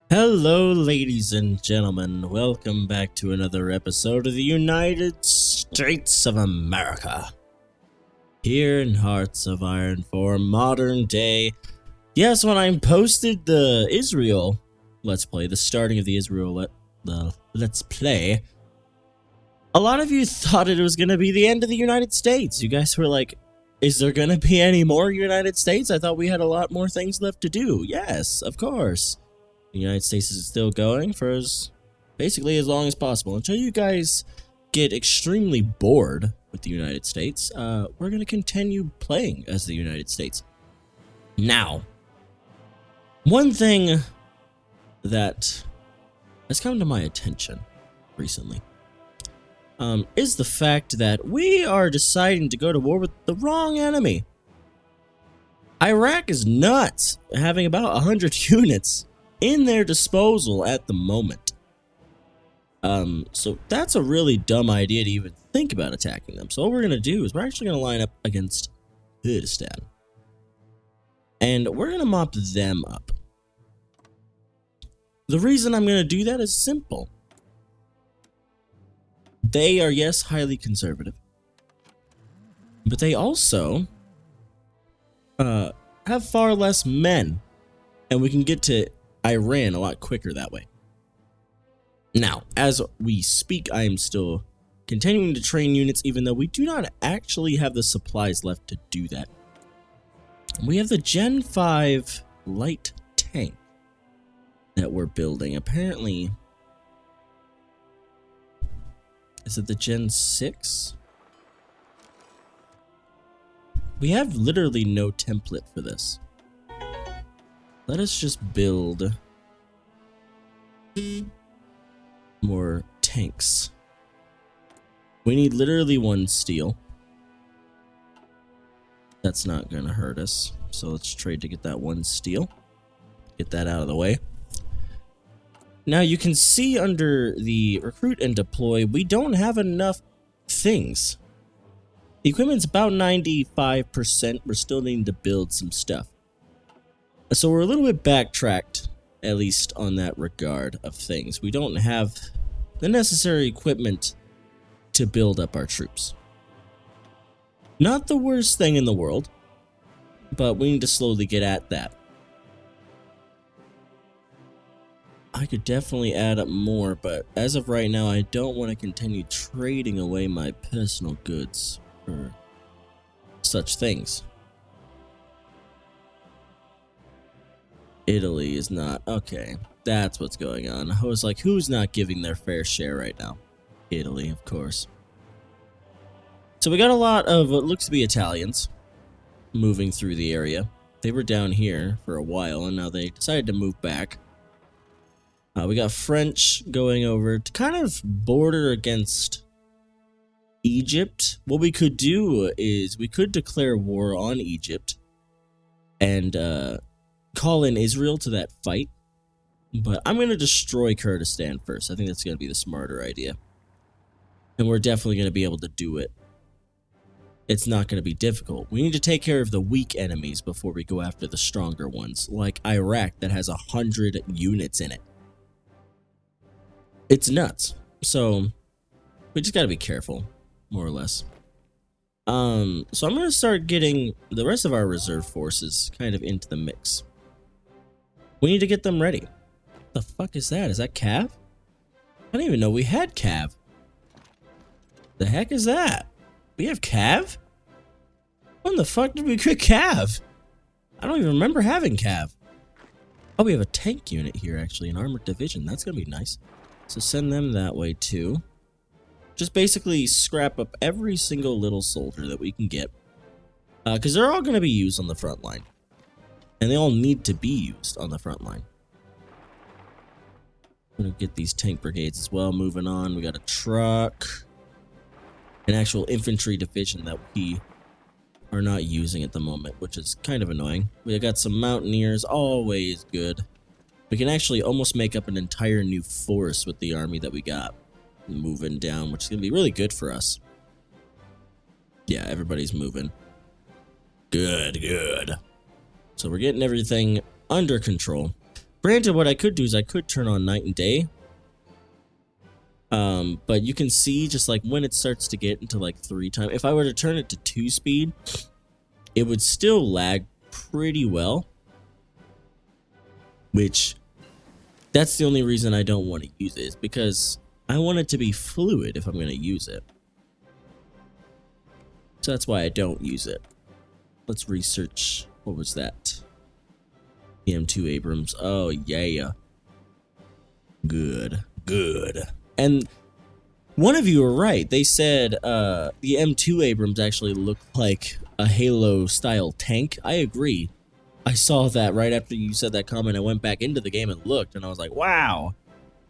Hello, ladies and gentlemen. Welcome back to another episode of the United States of America. Here in Hearts of Iron for modern day. Yes, when I posted the Israel Let's Play, the starting of the Israel Let's Play, a lot of you thought it was going to be the end of the United States. You guys were like, is there going to be any more United States? I thought we had a lot more things left to do. Yes, of course. The United States is still going for basically as long as possible until you guys get extremely bored with the United States. We're going to continue playing as the United States. Now, one thing that has come to my attention recently is the fact that we are deciding to go to war with the wrong enemy. Iraq is nuts, having about 100 units in their disposal at the moment. So that's a really dumb idea to even think about attacking them. So what we're going to do is we're actually going to line up against Kurdistan. And we're going to mop them up. The reason I'm going to do that is simple. They are, yes, highly conservative. But they also have far less men. And we can get to Iran a lot quicker that way. Now, as we speak, I am still continuing to train units, even though we do not actually have the supplies left to do that. We have the Gen 5 light tank that we're building. Apparently, is it the Gen 6? We have literally no template for this. Let us just build more tanks. We need literally one steel. That's not gonna hurt us. So let's trade to get that one steel. Get that out of the way. Now you can see under the recruit and deploy, we don't have enough things. The equipment's about 95%. We're still needing to build some stuff. So we're a little bit backtracked, at least on that regard of things. We don't have the necessary equipment to build up our troops. Not the worst thing in the world, but we need to slowly get at that. I could definitely add up more, but as of right now, I don't want to continue trading away my personal goods for such things. Italy is not. Okay, that's what's going on. I was like, who's not giving their fair share right now? Italy, of course. So we got a lot of what looks to be Italians moving through the area. They were down here for a while, and now they decided to move back. We got French going over to kind of border against Egypt. What we could do is we could declare war on Egypt and call in Israel to that fight, but I'm going to destroy Kurdistan first. I think that's going to be the smarter idea, and we're definitely going to be able to do it. It's not going to be difficult. We need to take care of the weak enemies before we go after the stronger ones, like Iraq that has 100 units in it. It's nuts. So we just got to be careful, more or less. So I'm going to start getting the rest of our reserve forces kind of into the mix. We need to get them ready. What the fuck is that? Is that Cav? I didn't even know we had Cav. The heck is that? We have Cav? When the fuck did we get Cav? I don't even remember having Cav. Oh, we have a tank unit here, actually, an armored division. That's gonna be nice. So send them that way, too. Just basically scrap up every single little soldier that we can get. Because they're all gonna be used on the front line. And they all need to be used on the front line. I'm gonna get these tank brigades as well. Moving on, we got a truck. An actual infantry division that we are not using at the moment, which is kind of annoying. We got some mountaineers, always good. We can actually almost make up an entire new force with the army that we got moving down, which is gonna be really good for us. Yeah, everybody's moving. Good. So we're getting everything under control. Granted, what I could do is I could turn on night and day. But you can see just like when it starts to get into like 3 times. If I were to turn it to 2 speed, it would still lag pretty well. Which, that's the only reason I don't want to use it, is because I want it to be fluid if I'm going to use it. So that's why I don't use it. Let's research. What was that? The M2 Abrams. Oh, yeah. Good. And one of you were right. They said the M2 Abrams actually looked like a Halo-style tank. I agree. I saw that right after you said that comment. I went back into the game and looked, and I was like, wow,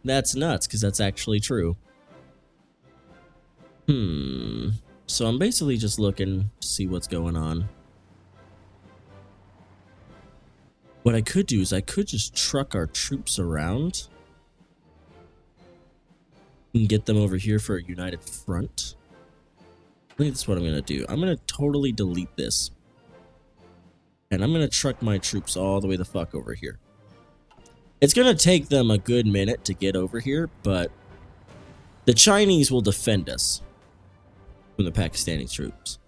that's nuts, because that's actually true. So I'm basically just looking to see what's going on. What I could do is I could just truck our troops around and get them over here for a united front. I think that's what I'm going to do. I'm going to totally delete this. And I'm going to truck my troops all the way the fuck over here. It's going to take them a good minute to get over here, but the Chinese will defend us from the Pakistani troops.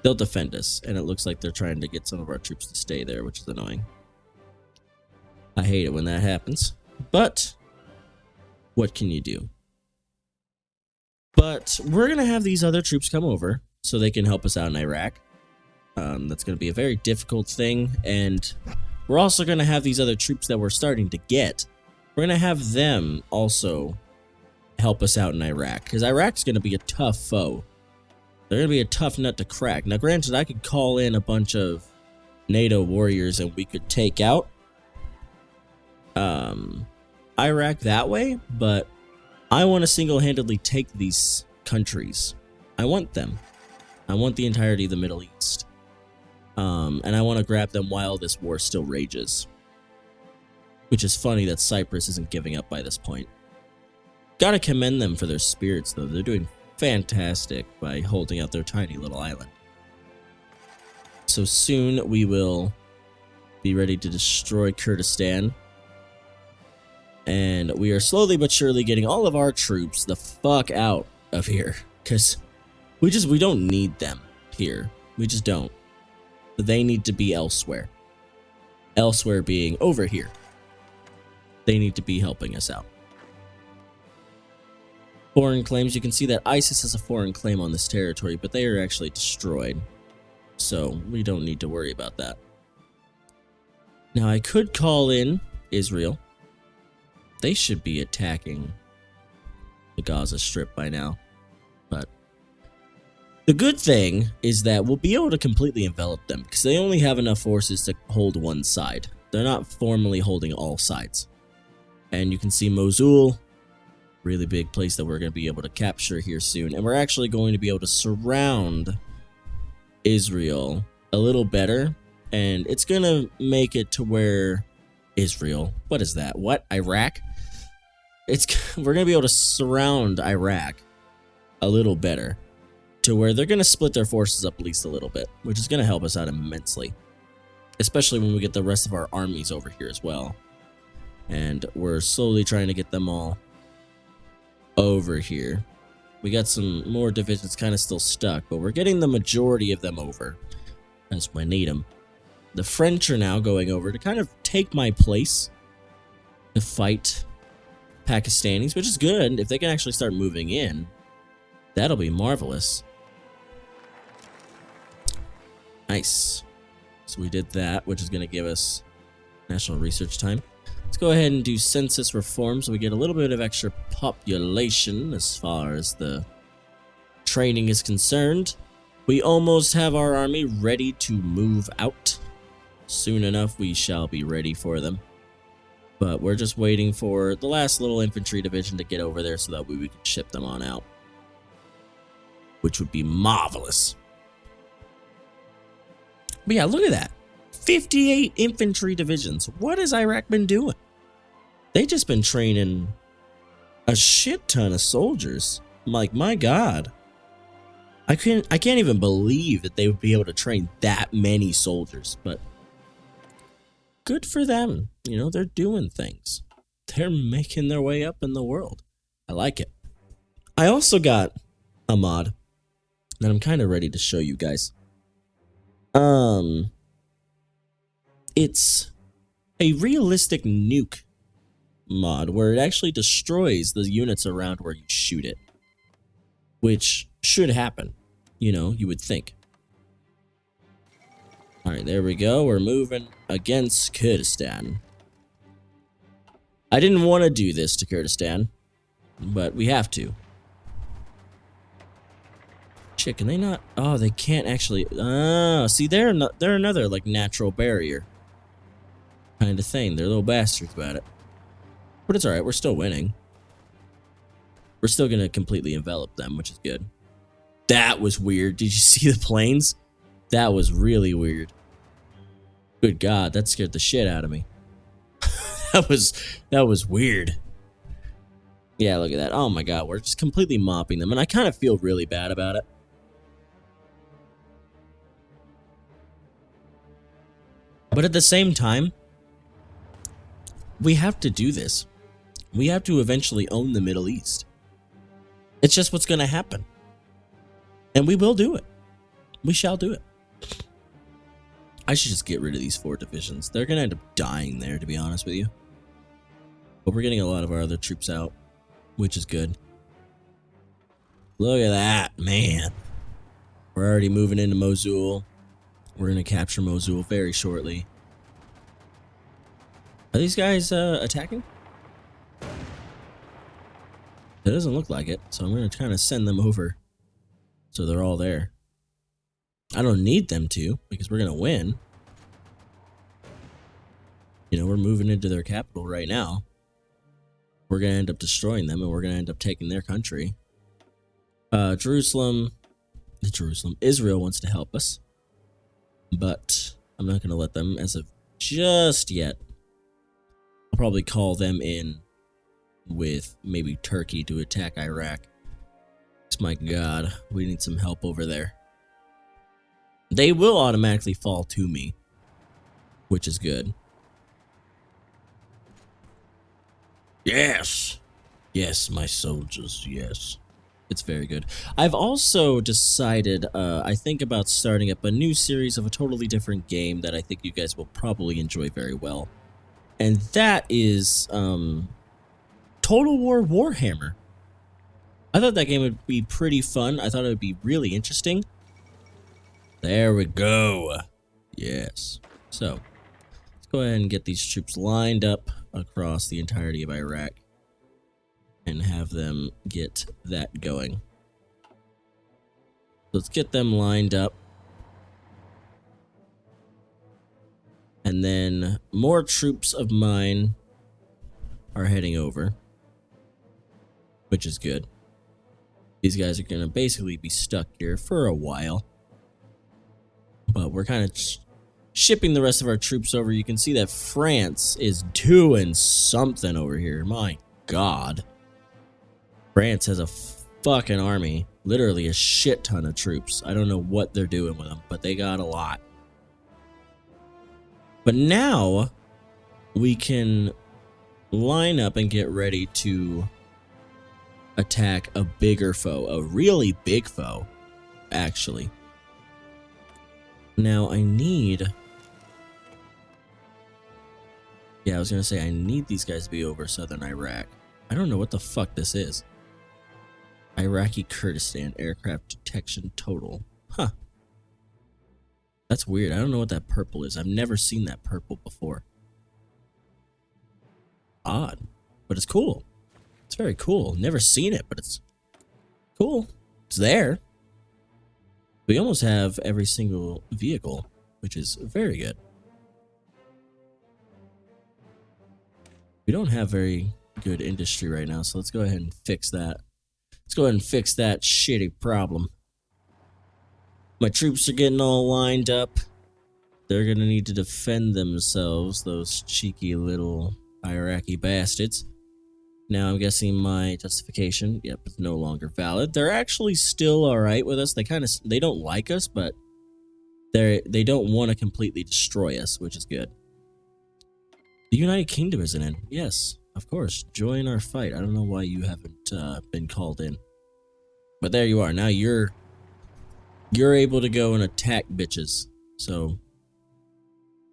They'll defend us, and it looks like they're trying to get some of our troops to stay there, which is annoying. I hate it when that happens, but what can you do? But we're going to have these other troops come over so they can help us out in Iraq. That's going to be a very difficult thing, and we're also going to have these other troops that we're starting to get. We're going to have them also help us out in Iraq, because Iraq's going to be a tough foe. They're going to be a tough nut to crack. Now, granted, I could call in a bunch of NATO warriors and we could take out Iraq that way, but I want to single-handedly take these countries. I want them. I want the entirety of the Middle East. And I want to grab them while this war still rages. Which is funny that Cyprus isn't giving up by this point. Gotta commend them for their spirits, though. They're doing fantastic by holding out their tiny little island. So soon we will be ready to destroy Kurdistan. And we are slowly but surely getting all of our troops the fuck out of here. Because we don't need them here. We just don't. They need to be elsewhere. Elsewhere being over here. They need to be helping us out. Foreign claims. You can see that ISIS has a foreign claim on this territory, but they are actually destroyed. So we don't need to worry about that. Now I could call in Israel. They should be attacking the Gaza Strip by now. But the good thing is that we'll be able to completely envelop them, because they only have enough forces to hold one side. They're not formally holding all sides. And you can see Mosul, really big place that we're going to be able to capture here soon. And we're actually going to be able to surround Israel a little better. And it's going to make it to where Israel, what is that? What? Iraq? We're going to be able to surround Iraq a little better, to where they're going to split their forces up at least a little bit, which is going to help us out immensely, especially when we get the rest of our armies over here as well. And we're slowly trying to get them all over here. We got some more divisions kind of still stuck, but we're getting the majority of them over as we need them. The French are now going over to kind of take my place to fight Pakistanis, which is good. If they can actually start moving in, that'll be marvelous. Nice. So we did that, which is going to give us national research time. Let's go ahead and do census reform so we get a little bit of extra population as far as the training is concerned. We almost have our army ready to move out. Soon enough, we shall be ready for them. But we're just waiting for the last little infantry division to get over there so that we can ship them on out, which would be marvelous. But yeah, look at that. 58 infantry divisions. What has Iraq been doing? They just been training a shit ton of soldiers. I'm like, my God. I can't even believe that they would be able to train that many soldiers. But good for them. You know, they're doing things. They're making their way up in the world. I like it. I also got a mod that I'm kind of ready to show you guys. It's a realistic nuke mod where it actually destroys the units around where you shoot it, which should happen, you know, you would think. All right, there we go. We're moving against Kurdistan. I didn't want to do this to Kurdistan, but we have to. Shit, can they not? Oh, they can't actually. Ah, see, they're another like natural barrier kind of thing. They're little bastards about it. But it's alright, we're still winning. We're still gonna completely envelop them, which is good. That was weird. Did you see the planes? That was really weird. Good God, that scared the shit out of me. that was weird. Yeah, look at that. Oh my God, we're just completely mopping them, and I kind of feel really bad about it. But at the same time, we have to do this. We have to eventually own the Middle East. It's just what's going to happen. And we will do it. We shall do it. I should just get rid of these 4 divisions. They're going to end up dying there, to be honest with you. But we're getting a lot of our other troops out, which is good. Look at that, man. We're already moving into Mosul. We're going to capture Mosul very shortly. Are these guys attacking? It doesn't look like it, so I'm going to kind of send them over so they're all there. I don't need them to, because we're going to win. You know, we're moving into their capital right now. We're going to end up destroying them, and we're going to end up taking their country. Israel wants to help us. But I'm not going to let them as of just yet. I'll probably call them in with maybe Turkey to attack Iraq. Because my God, we need some help over there. They will automatically fall to me, which is good. Yes! Yes, my soldiers, yes. It's very good. I've also decided, I think about starting up a new series of a totally different game that I think you guys will probably enjoy very well. And that is, Total War Warhammer. I thought that game would be pretty fun. I thought it would be really interesting. There we go. Yes. So, let's go ahead and get these troops lined up across the entirety of Iraq. And have them get that going. Let's get them lined up. And then more troops of mine are heading over. Which is good. These guys are going to basically be stuck here for a while. But we're kind of shipping the rest of our troops over. You can see that France is doing something over here. My God. France has a fucking army. Literally a shit ton of troops. I don't know what they're doing with them, but they got a lot. But now, we can line up and get ready to attack a bigger foe. A really big foe, actually. Now, I need... Yeah, I was going to say, I need these guys to be over southern Iraq. I don't know what the fuck this is. Iraqi Kurdistan aircraft detection total. Huh. That's weird. I don't know what that purple is. I've never seen that purple before. Odd. But it's cool. It's very cool. Never seen it, but it's cool. It's there. We almost have every single vehicle, which is very good. We don't have very good industry right now, so let's go ahead and fix that. Let's go ahead and fix that shitty problem. My troops are getting all lined up. They're going to need to defend themselves, those cheeky little Iraqi bastards. Now, I'm guessing my justification, yep, is no longer valid. They're actually still alright with us. They don't like us, but they don't want to completely destroy us, which is good. The United Kingdom isn't in. Yes, of course. Join our fight. I don't know why you haven't been called in. But there you are. Now you're able to go and attack bitches. So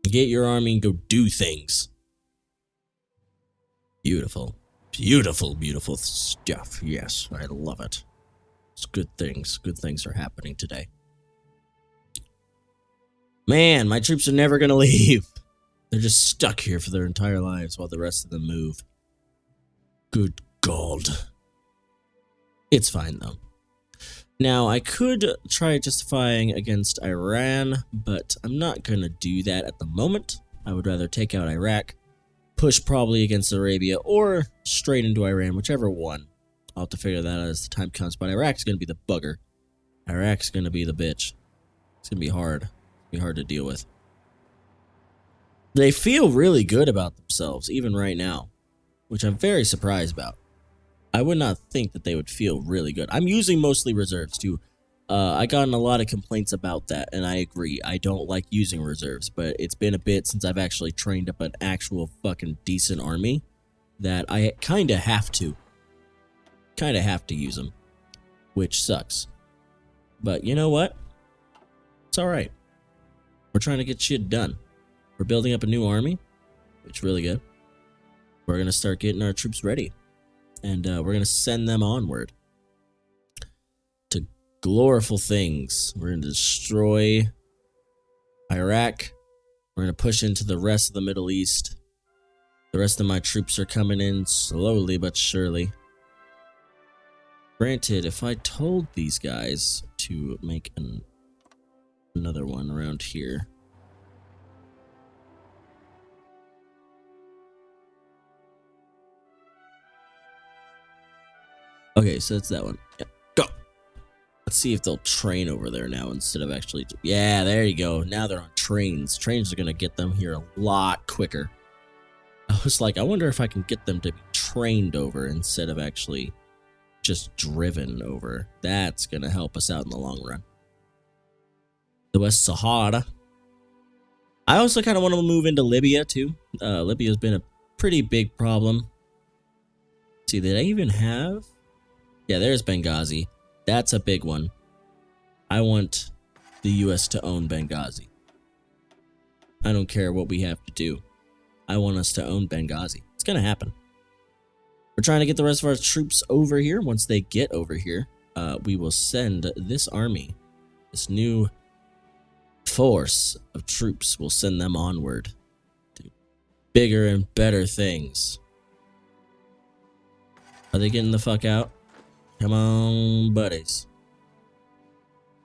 get your army and go do things. Beautiful. Beautiful, beautiful stuff. Yes, I love it. It's good things. Good things are happening today. Man, my troops are never going to leave. They're just stuck here for their entire lives while the rest of them move. Good God. It's fine, though. Now, I could try justifying against Iran, but I'm not going to do that at the moment. I would rather take out Iraq, push probably against Arabia, or straight into Iran, whichever one. I'll have to figure that out as the time comes, but Iraq's going to be the bugger. Iraq's going to be the bitch. It's going to be hard. Be hard to deal with. They feel really good about themselves, even right now, which I'm very surprised about. I would not think that they would feel really good. I'm using mostly reserves, too. I gotten a lot of complaints about that, and I agree. I don't like using reserves, but it's been a bit since I've actually trained up an actual fucking decent army that I kind of have to. Kind of have to use them, which sucks. But you know what? It's alright. We're trying to get shit done. We're building up a new army, which is really good. We're going to start getting our troops ready. And we're going to send them onward to gloriful things. We're going to destroy Iraq. We're going to push into the rest of the Middle East. The rest of my troops are coming in slowly but surely. Granted, if I told these guys to make another one around here. Okay, so that's that one. Yeah, go. Let's see if they'll train over there now instead of actually... Yeah, there you go. Now they're on trains. Trains are going to get them here a lot quicker. I was like, I wonder if I can get them to be trained over instead of actually just driven over. That's going to help us out in the long run. The West Sahara. I also kind of want to move into Libya, too. Libya's been a pretty big problem. Let's see, did I even have... Yeah, there's Benghazi. That's a big one. I want the U.S. to own Benghazi. I don't care what we have to do. I want us to own Benghazi. It's going to happen. We're trying to get the rest of our troops over here. Once they get over here, we will send this army, this new force of troops, we'll send them onward to bigger and better things. Are they getting the fuck out? Come on, buddies.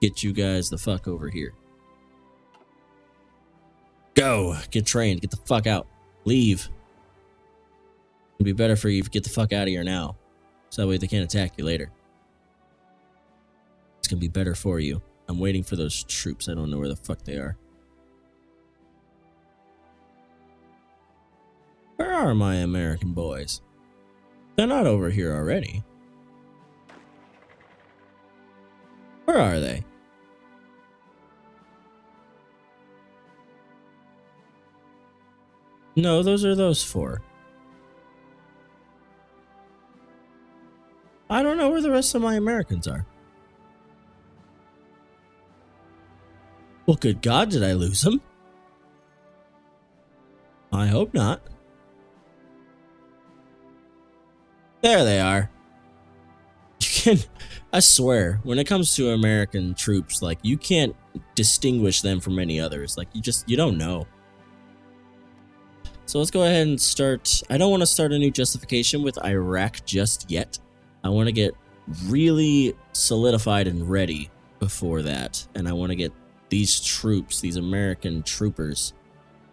Get you guys the fuck over here. Go. Get trained. Get the fuck out. Leave. It'd be better for you if you get the fuck out of here now. So that way they can't attack you later. It's gonna be better for you. I'm waiting for those troops. I don't know where the fuck they are. Where are my American boys? They're not over here already. Where are they? No, those are those four. I don't know where the rest of my Americans are. Well, good God, did I lose them? I hope not. There they are. You can, I swear, when it comes to American troops, like, you can't distinguish them from any others. Like, you don't know. So let's go ahead and start. I don't want to start a new justification with Iraq just yet. I want to get really solidified and ready before that. And I want to get these troops, these American troopers,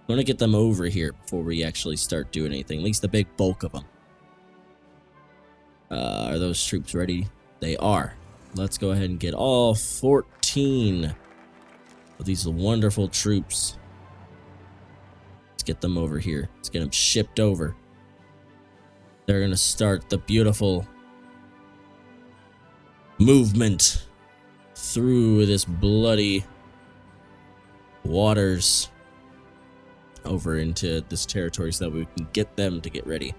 I want to get them over here before we actually start doing anything. At least the big bulk of them. Are those troops ready? They are. Let's go ahead and get all 14 of these wonderful troops. Let's get them over here. Let's get them shipped over. They're going to start the beautiful movement through this bloody waters over into this territory so that we can get them to get ready.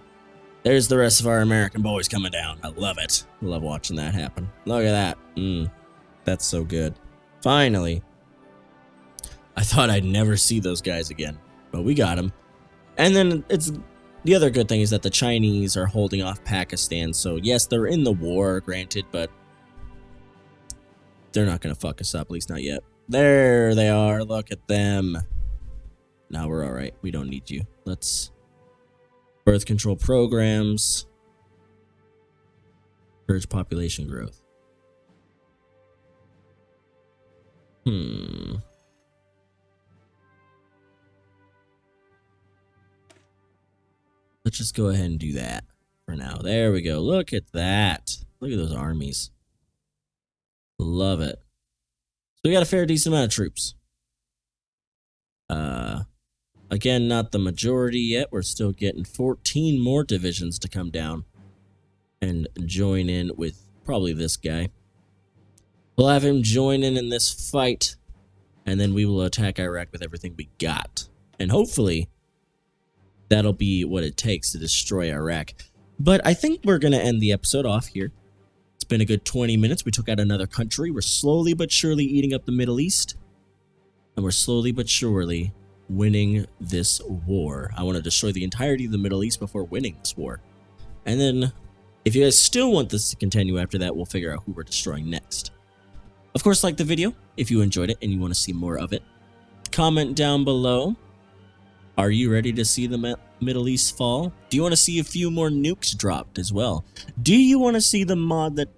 There's the rest of our American boys coming down. I love it. I love watching that happen. Look at that. That's so good. Finally. I thought I'd never see those guys again, but we got them. And then the other good thing is that the Chinese are holding off Pakistan. So yes, they're in the war, granted, but they're not going to fuck us up, at least not yet. There they are. Look at them. Now we're all right. We don't need you. Let's birth control programs. Urge population growth. Let's just go ahead and do that for now. There we go. Look at that. Look at those armies. Love it. So we got a fair decent amount of troops. Again, not the majority yet. We're still getting 14 more divisions to come down and join in with probably this guy. We'll have him join in this fight, and then we will attack Iraq with everything we got. And hopefully, that'll be what it takes to destroy Iraq. But I think we're going to end the episode off here. It's been a good 20 minutes. We took out another country. We're slowly but surely eating up the Middle East. And we're slowly but surely winning this war. I want to destroy the entirety of the Middle East before winning this war. And then, if you guys still want this to continue after that, we'll figure out who we're destroying next. Of course, like the video if you enjoyed it and you want to see more of it. Comment down below. Are you ready to see the Middle East fall? Do you want to see a few more nukes dropped as well? Do you want to see the mod that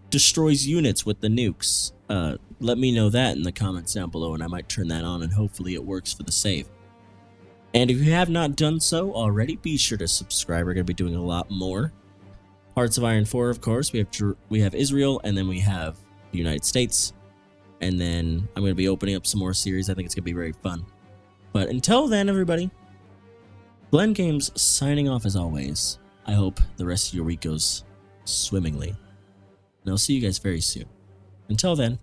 destroys units with the nukes? Let me know that in the comments down below, and I might turn that on, and hopefully it works for the save. And if you have not done so already, be sure to subscribe. We're going to be doing a lot more. Hearts of Iron 4, of course. We have Israel, and then we have the United States. And then I'm going to be opening up some more series. I think it's going to be very fun. But until then, everybody, Glenn Games signing off as always. I hope the rest of your week goes swimmingly. And I'll see you guys very soon. Until then,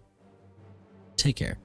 take care.